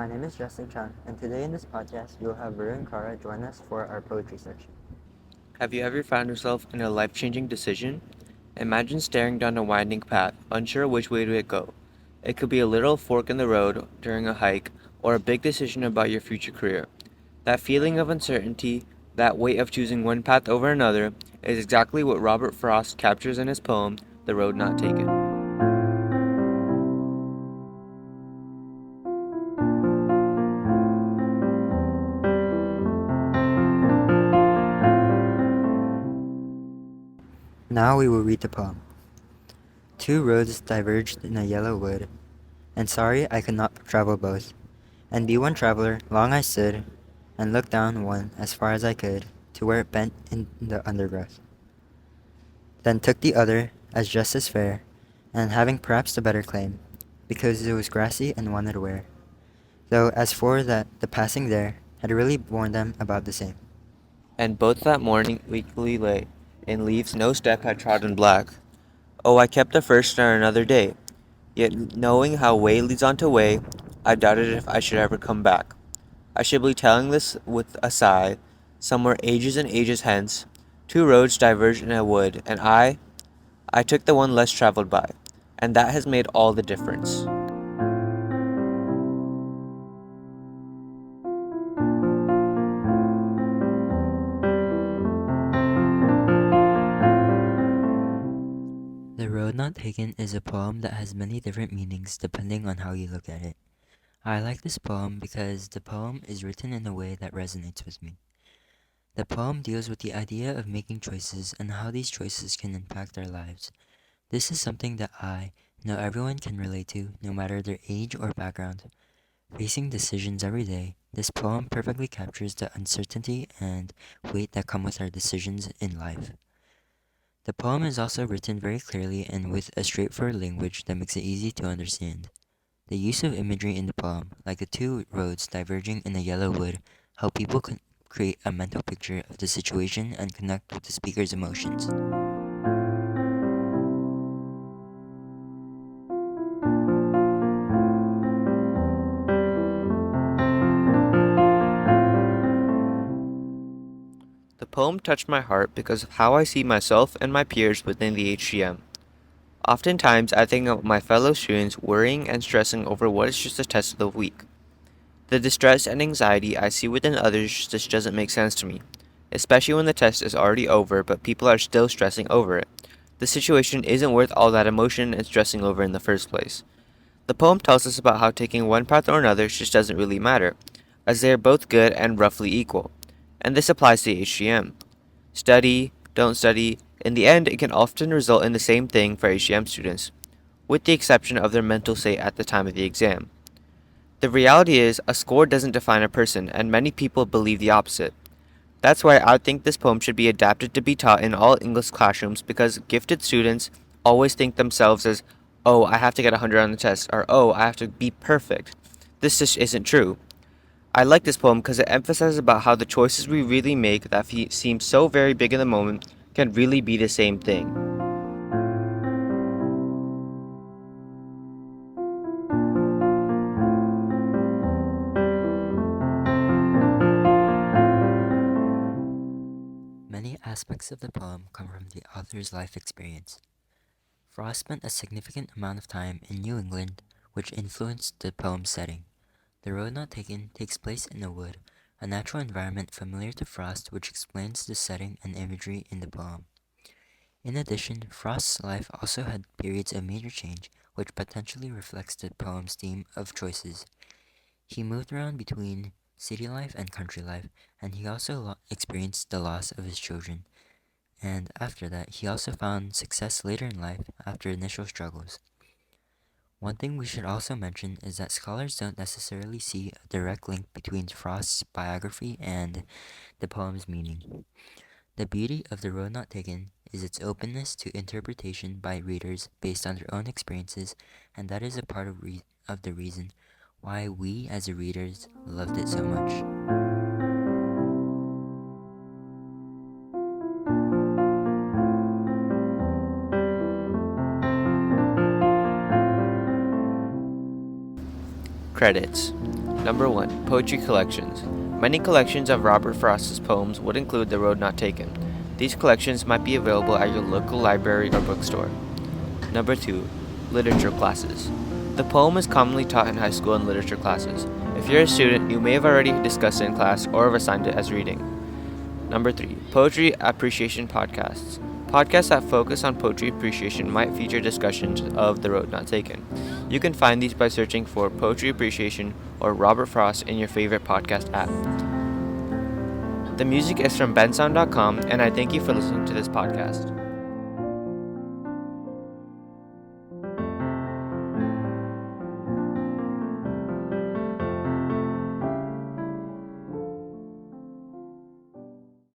My name is Justin Cheong, and today in this podcast, we will have Varun Karra join us for our poetry section. Have you ever found yourself in a life-changing decision? Imagine staring down a winding path, unsure which way to go. It could be a little fork in the road during a hike, or a big decision about your future career. That feeling of uncertainty, that weight of choosing one path over another, is exactly what Robert Frost captures in his poem, The Road Not Taken. Now we will read the poem. Two roads diverged in a yellow wood, and sorry I could not travel both. And be one traveler, long I stood, and looked down one as far as I could, to where it bent in the undergrowth. Then took the other, as just as fair, and having perhaps the better claim, because it was grassy and wanted wear. Though as for that, the passing there had really borne them about the same. And both that morning weakly lay, in leaves no step had trodden black. Oh, I kept the first for another day. Yet knowing how way leads on to way, I doubted if I should ever come back. I should be telling this with a sigh, somewhere ages and ages hence, two roads diverged in a wood, and I took the one less traveled by, and that has made all the difference. The Road Not Taken is a poem that has many different meanings depending on how you look at it. I like this poem because the poem is written in a way that resonates with me. The poem deals with the idea of making choices and how these choices can impact our lives. This is something that I know everyone can relate to, no matter their age or background. Facing decisions every day, this poem perfectly captures the uncertainty and weight that come with our decisions in life. The poem is also written very clearly and with a straightforward language that makes it easy to understand. The use of imagery in the poem, like the two roads diverging in a yellow wood, help people create a mental picture of the situation and connect with the speaker's emotions. The poem touched my heart because of how I see myself and my peers within the HGM. Oftentimes, I think of my fellow students worrying and stressing over what is just a test of the week. The distress and anxiety I see within others just doesn't make sense to me, especially when the test is already over but people are still stressing over it. The situation isn't worth all that emotion and stressing over in the first place. The poem tells us about how taking one path or another just doesn't really matter, as they are both good and roughly equal. And this applies to HGM. Study, don't study, in the end it can often result in the same thing for HGM students, with the exception of their mental state at the time of the exam. The reality is, a score doesn't define a person, and many people believe the opposite. That's why I think this poem should be adapted to be taught in all English classrooms because gifted students always think themselves as, oh, I have to get 100 on the test, or oh, I have to be perfect. This just isn't true. I like this poem because it emphasizes about how the choices we really make that seem so very big in the moment can really be the same thing. Many aspects of the poem come from the author's life experience. Frost spent a significant amount of time in New England, which influenced the poem's setting. The Road Not Taken takes place in a wood, a natural environment familiar to Frost, which explains the setting and imagery in the poem. In addition, Frost's life also had periods of major change, which potentially reflects the poem's theme of choices. He moved around between city life and country life, and he also experienced the loss of his children. And after that, he also found success later in life after initial struggles. One thing we should also mention is that scholars don't necessarily see a direct link between Frost's biography and the poem's meaning. The beauty of The Road Not Taken is its openness to interpretation by readers based on their own experiences, and that is a part of the reason why we as readers loved it so much. Credits. Number 1. Poetry collections. Many collections of Robert Frost's poems would include The Road Not Taken. These collections might be available at your local library or bookstore. Number 2. Literature classes. The poem is commonly taught in high school and literature classes. If you're a student, you may have already discussed it in class or have assigned it as reading. Number 3. Poetry appreciation podcasts. Podcasts that focus on poetry appreciation might feature discussions of The Road Not Taken. You can find these by searching for Poetry Appreciation or Robert Frost in your favorite podcast app. The music is from bensound.com, and I thank you for listening to this podcast.